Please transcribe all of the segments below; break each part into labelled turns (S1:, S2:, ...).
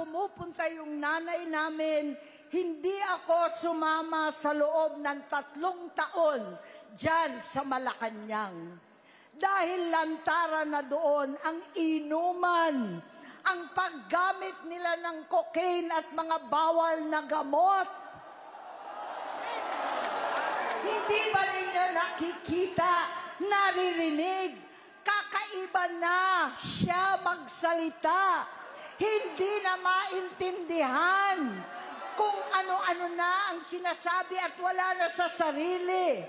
S1: pumupunta yung nanay namin, hindi ako sumama sa loob ng 3 taon dyan sa Malacanang. Dahil lantaran na doon ang inuman, ang paggamit nila ng cocaine at mga bawal na gamot. Hindi ba ninyo nakikita, naririnig? Kakaiba na siya magsalita. Hindi na maintindihan kung ano-ano na ang sinasabi at wala na sa sarili.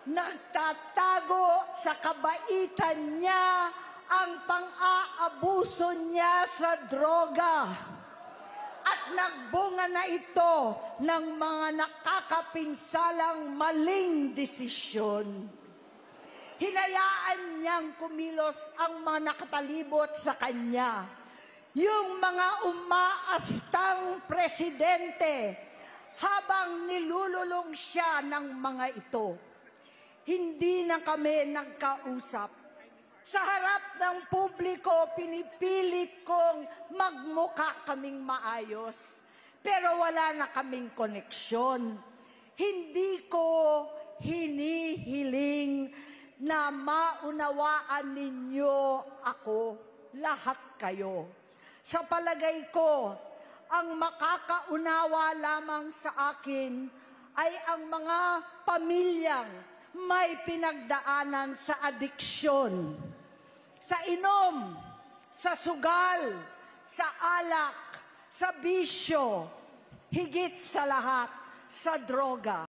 S1: Nagtatago sa kabaitan niya ang pang-aabuso niya sa droga. At nagbunga na ito ng mga nakakapinsalang maling desisyon. Hinayaan niyang kumilos ang mga nakapalibot sa kanya. Yung mga umaastang presidente habang nilululong siya ng mga ito. Hindi na kami nagkausap. Sa harap ng publiko, pinipilit kong magmukha kaming maayos. Pero wala na kaming koneksyon. Hindi ko hinihiling na maunawaan ninyo ako, lahat kayo. Sa palagay ko, ang makakaunawa lamang sa akin ay ang mga pamilyang may pinagdaanan sa adiksyon, sa inom, sa sugal, sa alak, sa bisyo, higit sa lahat, sa droga.